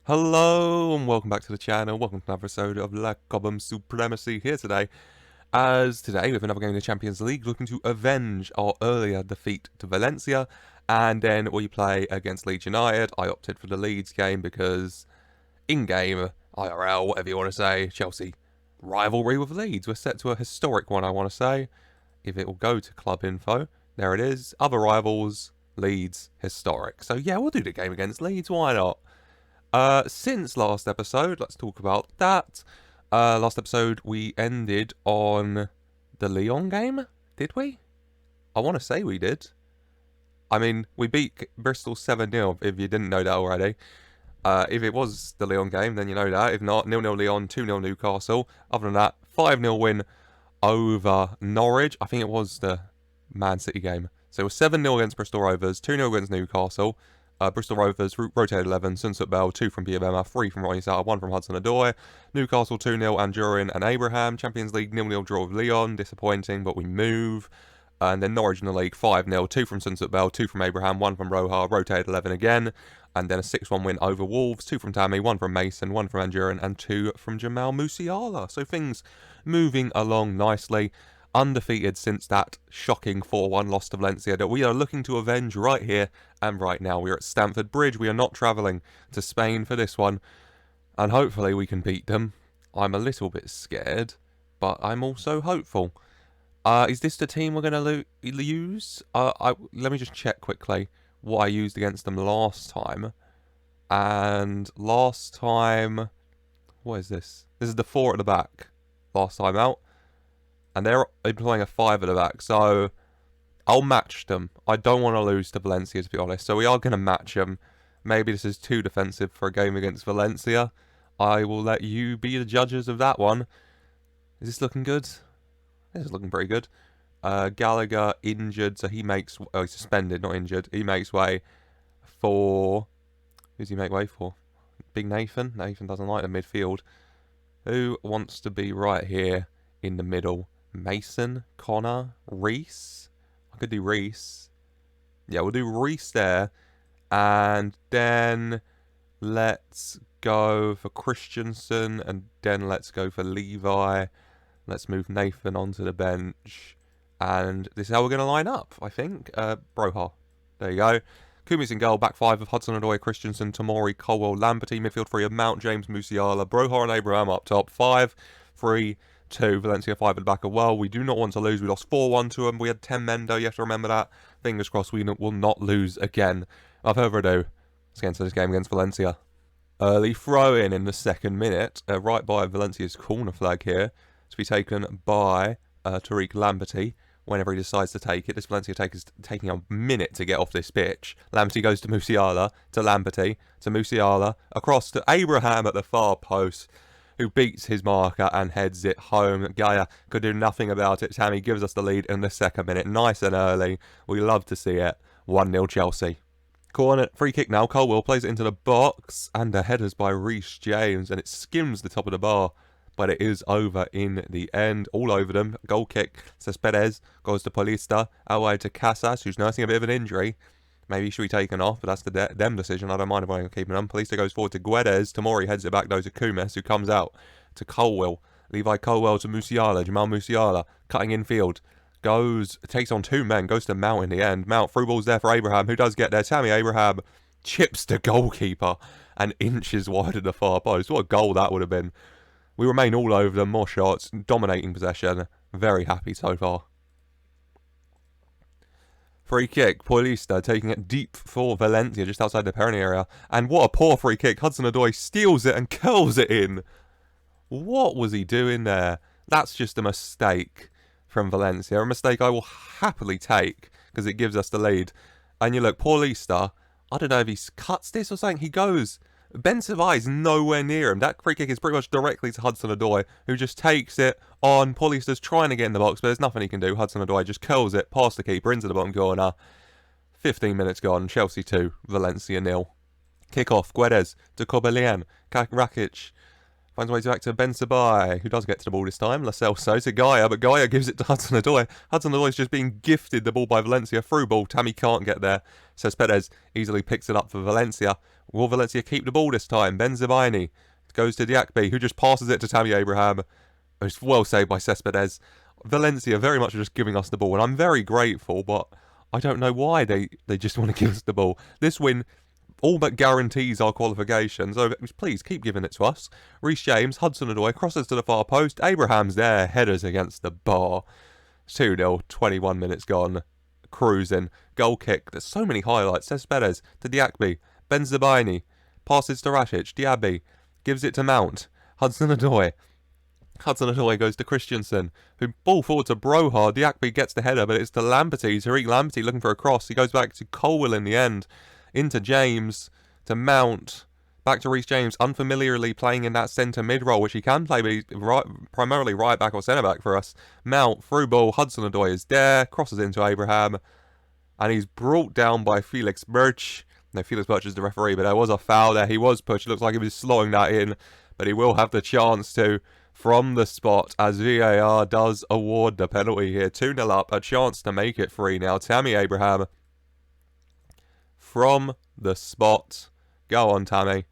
Hello and welcome back to the channel. Welcome to another episode of La Cobham Supremacy here today. As today we have another game in the Champions League looking to avenge our earlier defeat to Valencia. And then we play against Leeds United. I opted for the Leeds game because in-game, IRL, whatever you want to say, Chelsea rivalry with Leeds. We're set to a historic one, I want to say. If it will go to club info, there it is. Other rivals, Leeds, historic. So yeah, we'll do the game against Leeds, why not? Since last episode, let's talk about that. Last episode, we ended on the Lyon game, did we? I want to say we did. I mean, we beat Bristol 7-0, if you didn't know that already. If it was the Lyon game, then you know that. If not, 0-0 Lyon, 2-0 Newcastle. Other than that, 5-0 win over Norwich. I think it was the Man City game. So it was 7-0 against Bristol Rovers, 2-0 against Newcastle. Bristol Rovers, rotated 11, Sunset Bell, 2 from PMMA, 3 from Ronnie Sauer, 1 from Hudson-Odoi. Newcastle 2-0, Anjurin and Abraham. Champions League 0-0 draw with Lyon, disappointing, but we move. And then Norwich in the league 5-0, 2 from Sunset Bell, 2 from Abraham, 1 from Roja, rotated 11 again. And then a 6-1 win over Wolves, 2 from Tammy, 1 from Mason, 1 from Anjurin, and 2 from Jamal Musiala. So things moving along nicely. Undefeated since that shocking 4-1 loss to Valencia that we are looking to avenge right here and right now. We are at Stamford Bridge. We are not travelling to Spain for this one. And hopefully we can beat them. I'm a little bit scared, but I'm also hopeful. Is this the team we're going to use? Let me just check quickly what I used against them last time. And last time... What is this? This is the 4 at the back. Last time out. And they're employing a 5 at the back, so I'll match them. I don't want to lose to Valencia, to be honest, so we are going to match them. Maybe this is too defensive for a game against Valencia. I will let you be the judges of that one. Is this looking good? This is looking pretty good. Gallagher injured, so he makes... Oh, he's suspended, not injured. He makes way for... Who's he make way for? Big Nathan? Nathan doesn't like the midfield. Who wants to be right here in the middle? Mason, Connor, Reese. I could do Reese. Yeah, we'll do Reese there. And then let's go for Christensen. And then let's go for Levi. Let's move Nathan onto the bench. And this is how we're going to line up, I think. Broha. There you go. Kumis in goal. Back 5 of Hudson-Odoi, Christensen, Tomori, Colwell, Lamberty. Midfield 3 of Mount, James, Musiala, Broha and Abraham up top. 5, 3, 2, Valencia 5 at the back as well. We do not want to lose. We lost 4-1 to them. We had 10 men though. You have to remember that. Fingers crossed we will not lose again. Without further ado, let's get into this game against Valencia. Early throw in the second minute. Right by Valencia's corner flag here. To be taken by Tariq Lamberty. Whenever he decides to take it. This Valencia take is taking a minute to get off this pitch. Lamberty goes to Musiala. To Lamberty. To Musiala. Across to Abraham at the far post, who beats his marker and heads it home. Gaia could do nothing about it. Tammy gives us the lead in the second minute. Nice and early. We love to see it. 1-0 Chelsea. Corner, free kick now. Colwell plays it into the box. And the headers by Reece James. And it skims the top of the bar. But it is over in the end. All over them. Goal kick. Cespedes goes to Paulista. Away to Casas, who's nursing a bit of an injury. Maybe he should be taken off, but that's them decision. I don't mind if I'm keeping him. Paulista goes forward to Guedes. Tomori heads it back though to Kumis, who comes out to Colwell. Levi Colwell to Musiala. Jamal Musiala cutting infield. Takes on 2 men. Goes to Mount in the end. Mount, through ball's there for Abraham, who does get there. Tammy Abraham chips the goalkeeper and inches wide of the far post. What a goal that would have been. We remain all over them. More shots. Dominating possession. Very happy so far. Free kick, Paulista taking it deep for Valencia, just outside the penalty area. And what a poor free kick. Hudson-Odoi steals it and curls it in. What was he doing there? That's just a mistake from Valencia. A mistake I will happily take because it gives us the lead. And you look, Paulista, I don't know if he cuts this or something. He goes. Ben Savai is nowhere near him. That free kick is pretty much directly to Hudson-Odoi, who just takes it on. Paulista's trying to get in the box, but there's nothing he can do. Hudson-Odoi just curls it past the keeper into the bottom corner. 15 minutes gone. Chelsea 2, Valencia 0. Kick-off. Guedes to Kobelian. Rakic finds way back to Ben Sabai, who does get to the ball this time. Lo Celso to Gaia, but Gaia gives it to Hudson-Odoi. Hudson-Odoi is just being gifted the ball by Valencia. Through ball. Tammy can't get there. Cespedes easily picks it up for Valencia. Will Valencia keep the ball this time? Benzebaini goes to Diakby, who just passes it to Tammy Abraham. It's well saved by Cespedes. Valencia very much just giving us the ball, and I'm very grateful, but I don't know why they just want to give us the ball. This win all but guarantees our qualification, so please keep giving it to us. Reece James, Hudson-Odoi, crosses to the far post. Abraham's there, headers against the bar. 2-0, 21 minutes gone. Cruising. Goal kick. There's so many highlights. Cespedes to Diakby. Benzebaini passes to Rakic. Diaby gives it to Mount. Hudson-Odoi. Hudson-Odoi goes to Christensen, who ball forward to Broha. Diakby gets the header, but it's to Lamperty. Tariq Lamperty looking for a cross. He goes back to Colwell in the end. Into James, to Mount, back to Reece James, unfamiliarly playing in that centre mid role, which he can play, but he's primarily right back or centre back for us. Mount, through ball, Hudson-Odoi is there, crosses into Abraham, and he's brought down by Felix Birch. No, Felix Birch is the referee, but there was a foul there. He was pushed. It looks like he was slowing that in, but he will have the chance to from the spot as VAR does award the penalty here. 2-0 up, a chance to make it 3 now. Tammy Abraham from the spot. Go on, Tammy.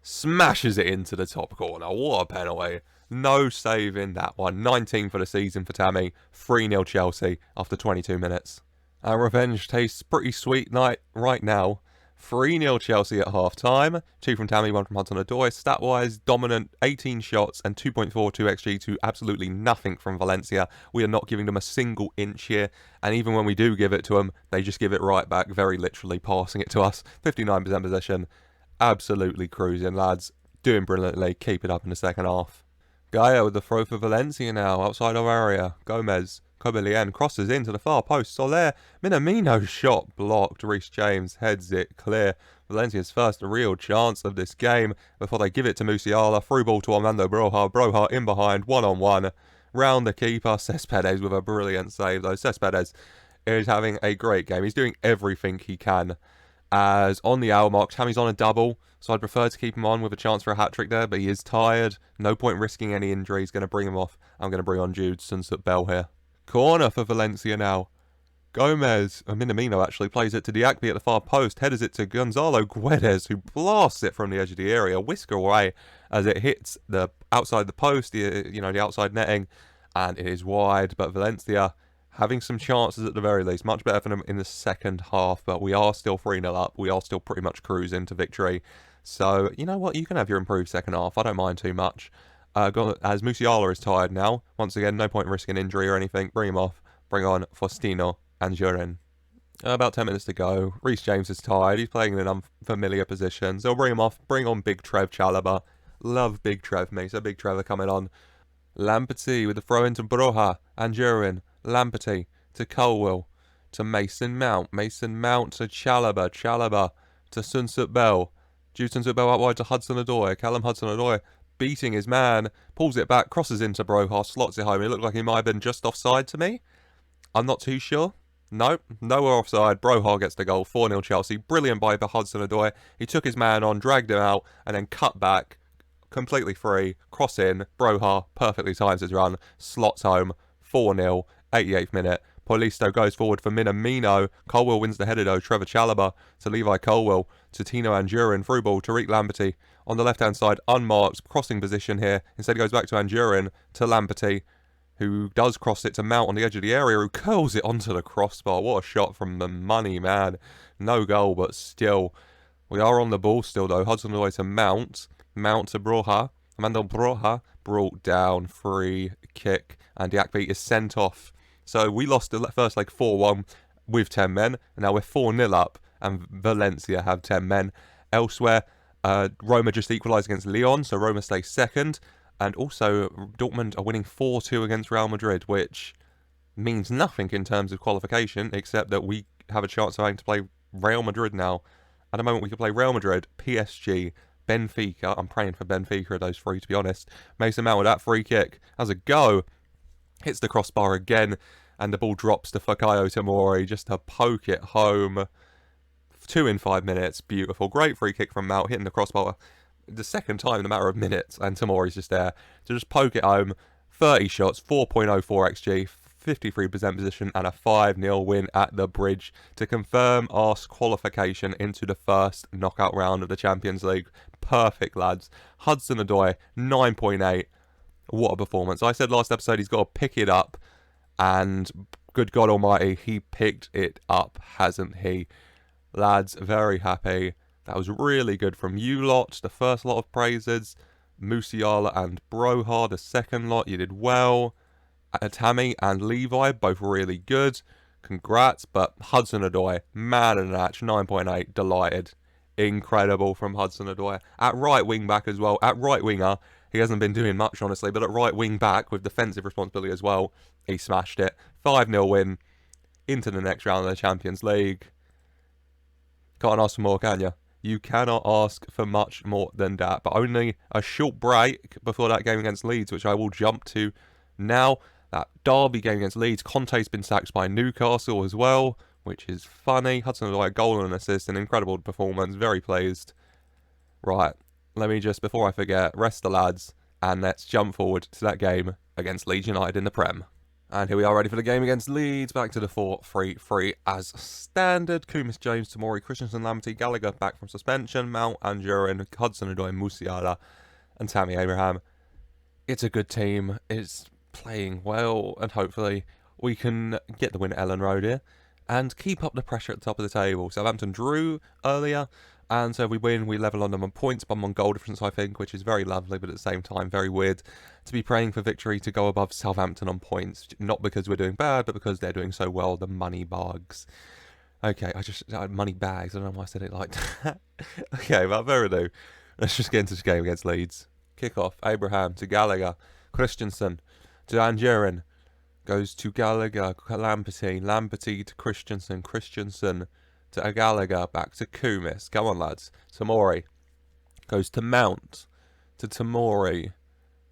Smashes it into the top corner. What a penalty. No save in that one. 19 for the season for Tammy. 3-0 Chelsea after 22 minutes. Our revenge tastes pretty sweet right now. 3-0 Chelsea at half-time. 2 from Tammy, 1 from Hudson-Odoi. Stat-wise, dominant, 18 shots and 2.42 XG to absolutely nothing from Valencia. We are not giving them a single inch here. And even when we do give it to them, they just give it right back, very literally passing it to us. 59% possession. Absolutely cruising, lads. Doing brilliantly. Keep it up in the second half. Gaia with the throw for Valencia now, outside our area. Gomez. Cobelien crosses into the far post. Soler, Minamino's shot blocked. Reece James heads it clear. Valencia's first real chance of this game before they give it to Musiala. Through ball to Armando Broja. Broja in behind, one-on-one. Round the keeper. Cespedes with a brilliant save though. Cespedes is having a great game. He's doing everything he can. As on the hour mark, Tammy's on a double, so I'd prefer to keep him on with a chance for a hat-trick there, but he is tired. No point risking any injury. He's going to bring him off. I'm going to bring on Jude Sunset-Bell here. Corner for Valencia now. Gomez, Minamino actually, plays it to Diakby at the far post, headers it to Gonzalo Guedes, who blasts it from the edge of the area, whisker away as it hits the outside the post, the outside netting, and it is wide. But Valencia having some chances at the very least, much better for them in the second half, but we are still 3-0 up. We are still pretty much cruising to victory. So, you know what, you can have your improved second half. I don't mind too much. As Musiala is tired now. Once again, no point in risking injury or anything. Bring him off. Bring on Faustino and Jurin. About 10 minutes to go. Reece James is tired. He's playing in an unfamiliar position. So bring him off. Bring on Big Trev Chalobah. Love Big Trev, me. So Big Trevor coming on. Lamperty with the throw into Broja and Jurin. Lamperty to Colwell. To Mason Mount. Mason Mount to Chalobah. Chalobah to Sunset-Bell. Jude Sunset-Bell out wide to Hudson-Odoi. Callum Hudson-Odoi beating his man, pulls it back, crosses into Broja, slots it home. It looked like he might have been just offside to me. I'm not too sure. Nope, nowhere offside. Broja gets the goal, 4-0 Chelsea. Brilliant by Hudson-Odoi. He took his man on, dragged him out, and then cut back, completely free, cross in. Broja perfectly times his run, slots home, 4-0, 88th minute. Paulisto goes forward for Minamino. Colwell wins the header though. Trevor Chalobah to Levi Colwell to Tino Anjurin. Through ball to Tariq Lamperty. On the left-hand side, unmarked, crossing position here. Instead goes back to Anjurin, to Lamperty, who does cross it to Mount on the edge of the area, who curls it onto the crossbar. What a shot from the money, man. No goal, but still. We are on the ball still, though. Hudson-Odoi to Mount. Mount to Broja. Armando Broja brought down, free kick, and Diakby is sent off. So we lost the first leg 4-1 with 10 men, and now we're 4-0 up, and Valencia have 10 men. Elsewhere, Roma just equalised against Lyon, so Roma stays second. And also, Dortmund are winning 4-2 against Real Madrid, which means nothing in terms of qualification, except that we have a chance of having to play Real Madrid now. At the moment, we can play Real Madrid, PSG, Benfica. I'm praying for Benfica of those three, to be honest. Mason Mount with that free kick. Has a go. Hits the crossbar again, and the ball drops to Fikayo Tomori just to poke it home. 2 in 5 minutes. Beautiful. Great free kick from Mount, hitting the crossbar the second time in a matter of minutes, and Tomori's just there to just poke it home. 30 shots, 4.04 XG, 53% position, and a 5-0 win at the Bridge to confirm our qualification into the first knockout round of the Champions League. Perfect, lads. Hudson-Odoi, 9.8. What a performance. I said last episode he's got to pick it up, and good God almighty, he picked it up, hasn't he? Lads, very happy. That was really good from you lot, the first lot of praises. Musiala and Broha, the second lot, you did well. Tammy and Levi, both really good. Congrats, but Hudson-Odoi, man of the match, 9.8, delighted. Incredible from Hudson-Odoi. At right wing back as well, at right winger, he hasn't been doing much, honestly, but at right wing back with defensive responsibility as well, he smashed it. 5-0 win into the next round of the Champions League. Can't ask for more, can you? You cannot ask for much more than that. But only a short break before that game against Leeds, which I will jump to now. That derby game against Leeds, Conte's been sacked by Newcastle as well, which is funny. Hudson-Odoi, a goal and an assist, an incredible performance. Very pleased. Right, let me just, before I forget, rest the lads, and let's jump forward to that game against Leeds United in the Prem. And here we are ready for the game against Leeds. Back to the 4-3-3 as standard. Kumis, James, Tamori, Christensen, Lamptey, Gallagher back from suspension. Mount, Anjurin, Hudson-Odoi, Musiala and Tammy Abraham. It's a good team. It's playing well. And hopefully we can get the win at Ellen Road here. And keep up the pressure at the top of the table. Southampton drew earlier. And so if we win, we level on them on points, but I'm on goal difference, I think, which is very lovely, but at the same time, very weird to be praying for victory to go above Southampton on points. Not because we're doing bad, but because they're doing so well, the money bags. Okay, money bags, I don't know why I said it like that. Okay, without further ado, let's just get into this game against Leeds. Kick off, Abraham to Gallagher, Christensen to Anjurin, goes to Gallagher, Lamptey to Christensen, to Gallagher, back to Kumis. Come on, lads. Tamori goes to Mount, to Tamori.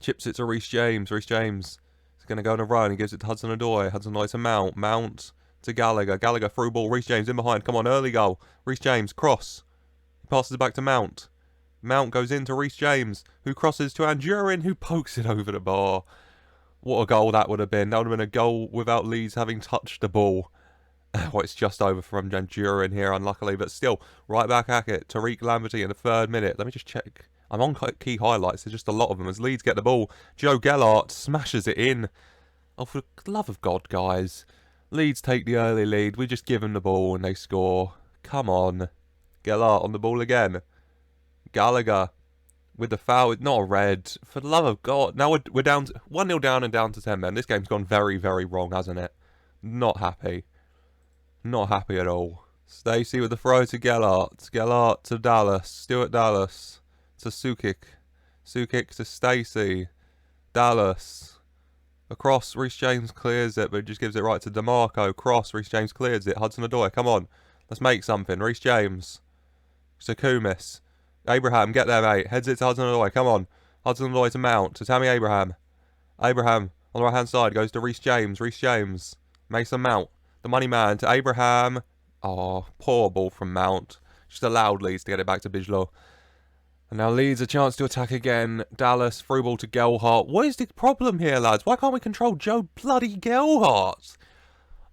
Chips it to Reece James. Reece James is going to go on a run. He gives it to Hudson-Odoi. Hudson-Odoi to Mount. Mount to Gallagher. Gallagher through ball. Reece James in behind. Come on, early goal. Reece James, cross. He passes it back to Mount. Mount goes into Reece James, who crosses to Anjurin, who pokes it over the bar. What a goal that would have been. That would have been a goal without Leeds having touched the ball. Well, it's just over from Anjurin here, unluckily, but still, right back at it. Tariq Lamptey in the 3rd minute. Let me just check. I'm on key highlights. There's just a lot of them as Leeds get the ball. Joe Gellart smashes it in. Oh, for the love of God, guys. Leeds take the early lead. We just give them the ball and they score. Come on. Gellart on the ball again. Gallagher with the foul. Not a red. For the love of God. Now we're down to 1-0 down and down to 10 men. This game's gone very, very wrong, hasn't it? Not happy. Not happy at all. Stacey with the throw to Gellart. Gellart to Dallas. Stuart Dallas to Sukic. Sukic to Stacey. Dallas. Across. Reece James clears it, but just gives it right to DeMarco. Cross. Reece James clears it. Hudson-Odoi. Come on. Let's make something. Reece James. To Kumis. Abraham. Get there, mate. Heads it to Hudson-Odoi. Come on. Hudson-Odoi to Mount. To Tammy Abraham. Abraham on the right-hand side goes to Reece James. Reece James. Mason Mount. The money man to Abraham. Oh, poor ball from Mount. Just allowed Leeds to get it back to Bijlow. And now Leeds a chance to attack again. Dallas, through ball to Gelhardt. What is the problem here, lads? Why can't we control Joe bloody Gelhardt?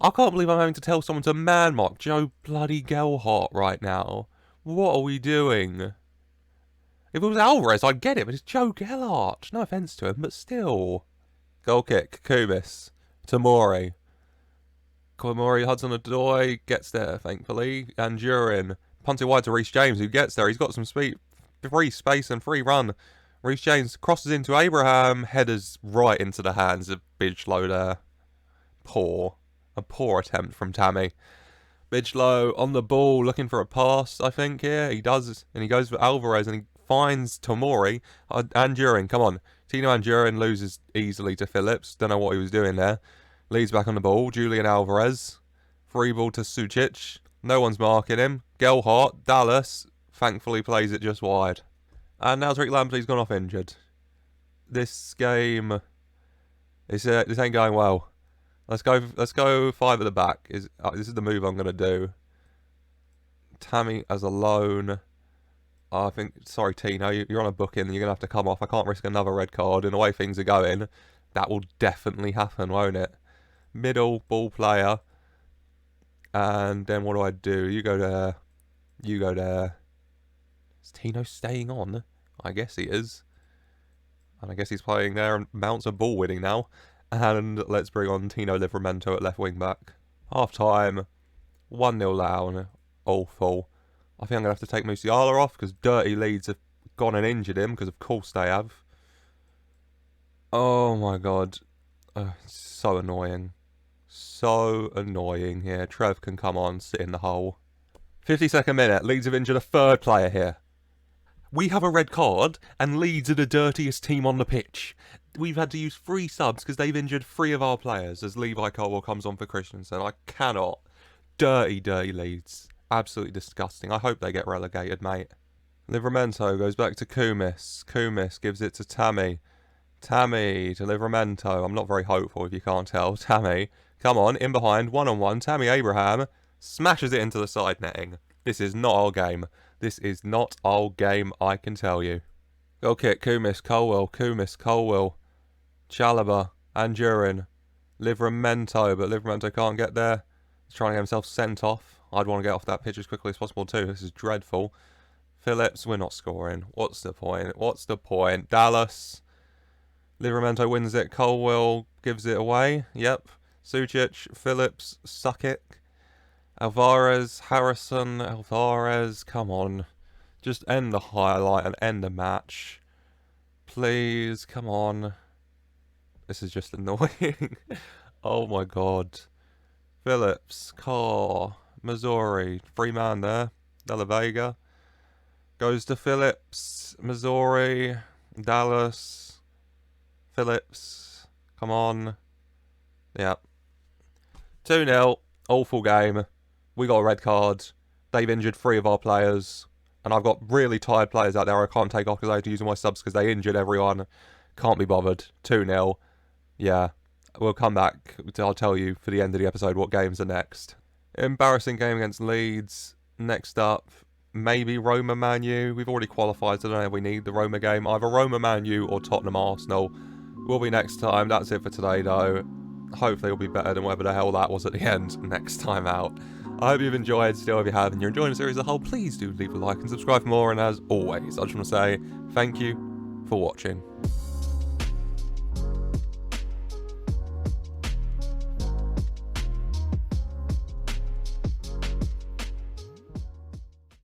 I can't believe I'm having to tell someone to man mark Joe bloody Gelhardt right now. What are we doing? If it was Alvarez, I'd get it, but it's Joe Gelhardt. No offence to him, but still. Goal kick, Kumis. Tamori. Hudson-Odoi gets there, thankfully. Anjurin. Punted wide to Reece James, who gets there. He's got some speed, free space and free run. Reece James crosses into Abraham. Headers right into the hands of Bijlow there. Poor. A poor attempt from Tammy. Bijlow on the ball, looking for a pass, I think, here. He does, and he goes for Alvarez, and he finds Tamori. Anjurin, come on. Tino Anjurin loses easily to Phillips. Don't know what he was doing there. Leeds back on the ball. Julian Alvarez. Free ball to Sucic. No one's marking him. Gelhardt. Dallas. Thankfully plays it just wide. And now Tariq Lamptey's gone off injured. This game... this ain't going well. Let's go 5 at the back. This is the move I'm going to do. Tammy as a loan. I think... sorry, Tino. You're on a booking. You're going to have to come off. I can't risk another red card. And the way things are going, that will definitely happen, won't it? Middle ball player. And then what do? You go there. You go there. Is Tino staying on? I guess he is. And I guess he's playing there and Mounts are ball winning now. And let's bring on Tino Livramento at left wing back. Half time. 1-0 down. Awful. I think I'm going to have to take Musiala off because dirty Leeds have gone and injured him because of course they have. Oh my god. So annoying. So annoying here. Trev can come on, sit in the hole. 52nd minute. Leeds have injured a third player here. We have a red card, and Leeds are the dirtiest team on the pitch. We've had to use 3 subs because they've injured 3 of our players as Levi Colwell comes on for Christensen. I cannot. Dirty, dirty Leeds. Absolutely disgusting. I hope they get relegated, mate. Livramento goes back to Kumis. Kumis gives it to Tammy. Tammy to Livramento. I'm not very hopeful if you can't tell. Tammy, come on, in behind, one-on-one. Tammy Abraham smashes it into the side netting. This is not our game. This is not our game, I can tell you. Goal kick, Kumis, Colwell, Kumis, Colwell. Chalobah, Anjurin. Livramento, but Livramento can't get there. He's trying to get himself sent off. I'd want to get off that pitch as quickly as possible too. This is dreadful. Phillips, we're not scoring. What's the point? What's the point? Dallas. Livramento wins it. Colwell gives it away. Yep. Sucic, Phillips, Sukic. Alvarez, Harrison, Alvarez. Come on. Just end the highlight and end the match. Please, come on. This is just annoying. Oh my god. Phillips, Carr, Missouri. 3-man there. De La Vega. Goes to Phillips, Missouri, Dallas, Phillips. Come on. Yep. 2-0. Awful game. We got a red card. They've injured 3 of our players. And I've got really tired players out there I can't take off because I have to use my subs because they injured everyone. Can't be bothered. 2-0. Yeah. We'll come back. I'll tell you for the end of the episode what games are next. Embarrassing game against Leeds. Next up, maybe Roma Man U. We've already qualified, so I don't know if we need the Roma game. Either Roma Man U or Tottenham Arsenal will be next time. That's it for today, though. Hopefully it'll be better than whatever the hell that was at the end next time out. I hope you've enjoyed. Still, if you have and you're enjoying the series as a whole, please do leave a like and subscribe for more. And as always, I just want to say thank you for watching.